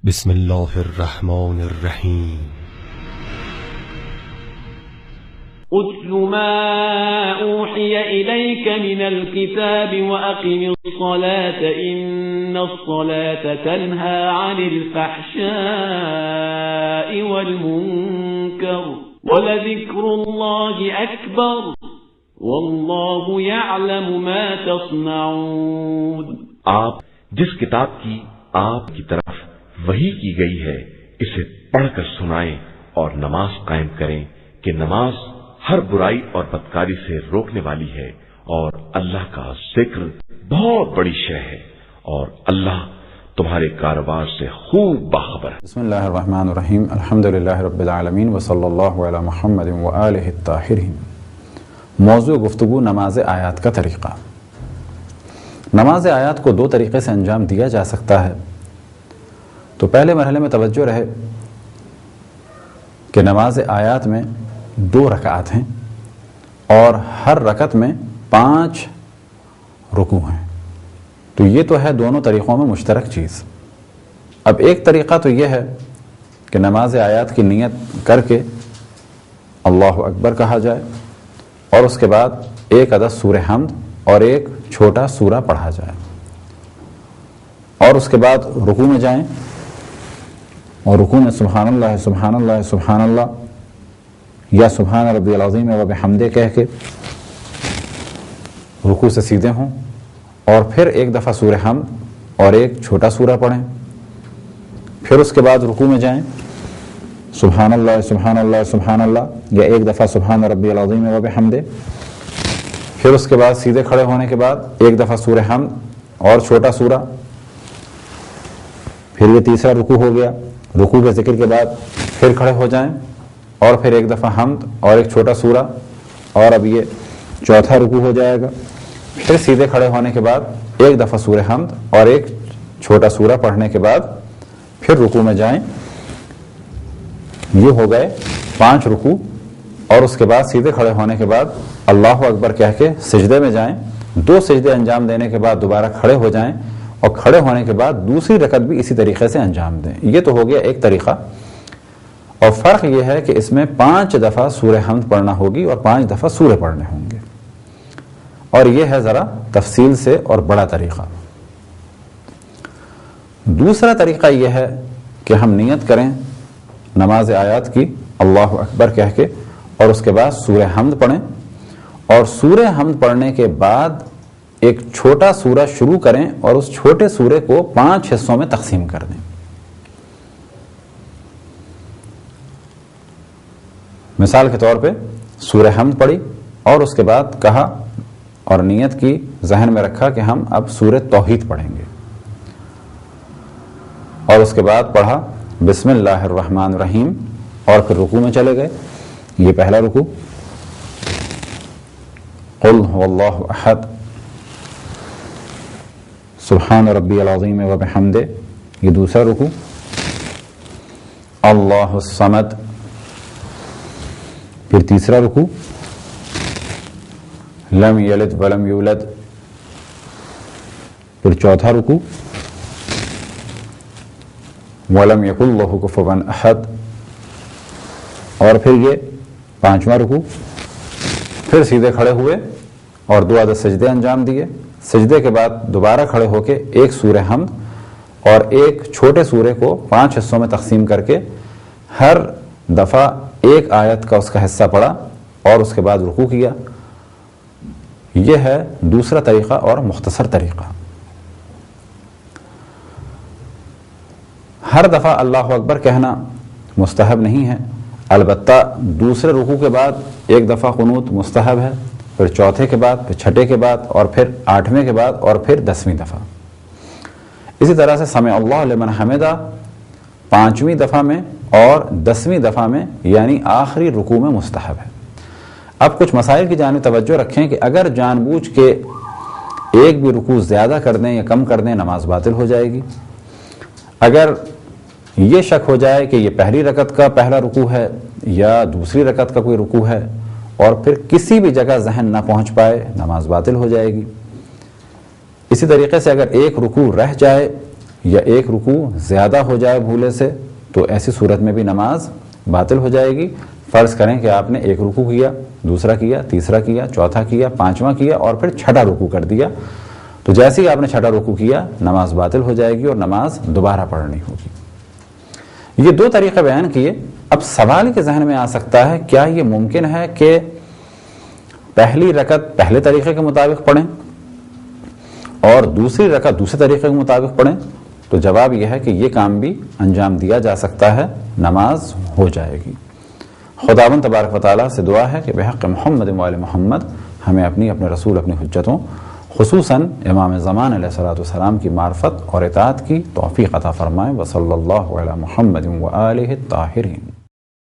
بسم اللہ الرحمن الرحیم اتل ما اوحی الیک من الكتاب واقم الصلاة ان الصلاة تنہى عن الفحشاء والمنکر ولذکر اللہ اکبر واللہ یعلم ما تصنعون۔ آپ جس کتاب کی آپ کی طرف وحی کی گئی ہے اسے پڑھ کر سنائیں اور نماز قائم کریں کہ نماز ہر برائی اور بدکاری سے روکنے والی ہے اور اللہ کا ذکر بہت بڑی شے ہے اور اللہ تمہارے کاروبار سے خوب باخبر ہے۔ بسم اللہ الرحمن الرحیم الحمدللہ رب العالمین وصلی اللہ علی محمد وآلہ الطاہرین۔ موضوع گفتگو نماز آیات کا طریقہ۔ نماز آیات کو دو طریقے سے انجام دیا جا سکتا ہے۔ تو پہلے مرحلے میں توجہ رہے کہ نماز آیات میں 2 رکعات ہیں اور ہر رکعت میں 5 رکوع ہیں، تو یہ تو ہے دونوں طریقوں میں مشترک چیز۔ اب ایک طریقہ تو یہ ہے کہ نماز آیات کی نیت کر کے اللہ اکبر کہا جائے اور اس کے بعد ایک عدد سورہ حمد اور ایک چھوٹا سورہ پڑھا جائے اور اس کے بعد رکوع میں جائیں اور رکوع میں سبحان اللہ سبحان اللہ سبحان اللہ یا سبحان ربی العظیم و بحمدہ کہہ کے رکوع سے سیدھے ہوں اور پھر ایک دفعہ سورہ حمد اور ایک چھوٹا سورہ پڑھیں، پھر اس کے بعد رکوع میں جائیں سبحان اللہ سبحان اللہ سبحان اللہ یا ایک دفعہ سبحان ربی العظیم و بحمدہ، پھر اس کے بعد سیدھے کھڑے ہونے کے بعد ایک دفعہ سورہ حمد اور چھوٹا سورہ، پھر یہ تیسرا رکوع ہو گیا۔ رکوع کے ذکر کے بعد پھر کھڑے ہو جائیں اور پھر ایک دفعہ حمد اور ایک چھوٹا سورہ، اور اب یہ چوتھا رکوع ہو جائے گا۔ پھر سیدھے کھڑے ہونے کے بعد ایک دفعہ سورہ حمد اور ایک چھوٹا سورہ پڑھنے کے بعد پھر رکوع میں جائیں۔ یہ ہو گئے 5 رکوع، اور اس کے بعد سیدھے کھڑے ہونے کے بعد اللہ اکبر کہہ کے سجدے میں جائیں۔ 2 سجدے انجام دینے کے بعد دوبارہ کھڑے ہو جائیں اور کھڑے ہونے کے بعد دوسری رکعت بھی اسی طریقے سے انجام دیں۔ یہ تو ہو گیا ایک طریقہ، اور فرق یہ ہے کہ اس میں 5 دفعہ سورہ حمد پڑھنا ہوگی اور 5 دفعہ سورہ پڑھنے ہوں گے، اور یہ ہے ذرا تفصیل سے اور بڑا طریقہ۔ دوسرا طریقہ یہ ہے کہ ہم نیت کریں نماز آیات کی اللہ اکبر کہہ کے اور اس کے بعد سورہ حمد پڑھیں، اور سورہ حمد پڑھنے کے بعد ایک چھوٹا سورہ شروع کریں اور اس چھوٹے سورے کو 5 حصوں میں تقسیم کر دیں۔ مثال کے طور پہ سورہ حمد پڑھی اور اس کے بعد کہا اور نیت کی، ذہن میں رکھا کہ ہم اب سورہ توحید پڑھیں گے، اور اس کے بعد پڑھا بسم اللہ الرحمن الرحیم اور پھر رکوع میں چلے گئے۔ یہ پہلا رکوع، قل هو اللہ احد سبحان ربی العظیم و بحمدہ، یہ دوسرا رکوع، اللہ الصمد، پھر تیسرا رکوع، لم یلد ولم یولد، پھر چوتھا رکوع، ولم یکن لہ کفوا احد، اور پھر یہ 5واں رکوع۔ پھر سیدھے کھڑے ہوئے اور 2 عدد سجدے انجام دیے، سجدے کے بعد دوبارہ کھڑے ہو کے ایک سورہ حمد اور ایک چھوٹے سورے کو 5 حصوں میں تقسیم کر کے ہر دفعہ ایک آیت کا اس کا حصہ پڑھا اور اس کے بعد رکوع کیا۔ یہ ہے دوسرا طریقہ اور مختصر طریقہ۔ ہر دفعہ اللہ اکبر کہنا مستحب نہیں ہے، البتہ دوسرے رکوع کے بعد ایک دفعہ قنوت مستحب ہے، پھر چوتھے کے بعد، پھر چھٹے کے بعد، اور پھر 8ویں کے بعد، اور پھر 10ویں دفعہ۔ اسی طرح سے سمع اللہ لمن حمدہ 5ویں دفعہ میں اور 10ویں دفعہ میں، یعنی آخری رکوع میں مستحب ہے۔ اب کچھ مسائل کی جانب توجہ رکھیں کہ اگر جان بوجھ کے ایک بھی رکوع زیادہ کر دیں یا کم کر دیں نماز باطل ہو جائے گی۔ اگر یہ شک ہو جائے کہ یہ پہلی رکعت کا پہلا رکوع ہے یا دوسری رکعت کا کوئی رکوع ہے اور پھر کسی بھی جگہ ذہن نہ پہنچ پائے، نماز باطل ہو جائے گی۔ اسی طریقے سے اگر ایک رکوع رہ جائے یا ایک رکوع زیادہ ہو جائے بھولے سے تو ایسی صورت میں بھی نماز باطل ہو جائے گی۔ فرض کریں کہ آپ نے ایک رکوع کیا، دوسرا کیا، تیسرا کیا، چوتھا کیا، پانچواں کیا اور پھر چھٹا رکوع کر دیا، تو جیسے ہی آپ نے چھٹا رکوع کیا نماز باطل ہو جائے گی اور نماز دوبارہ پڑھنی ہوگی۔ یہ دو طریقے بیان کیے۔ اب سوال کے ذہن میں آ سکتا ہے کیا یہ ممکن ہے کہ پہلی رکعت پہلے طریقے کے مطابق پڑھیں اور دوسری رکعت دوسرے طریقے کے مطابق پڑھیں؟ تو جواب یہ ہے کہ یہ کام بھی انجام دیا جا سکتا ہے، نماز ہو جائے گی۔ خداوند تبارک و تعالیٰ سے دعا ہے کہ بحق محمد و آل محمد ہمیں اپنے رسول اپنی حجتوں خصوصاً امام زمان علیہ الصلوۃ والسلام کی معرفت اور اطاعت کی توفیق عطا فرمائے۔ وصلی اللہ علی محمد و آلہ الطاہرین۔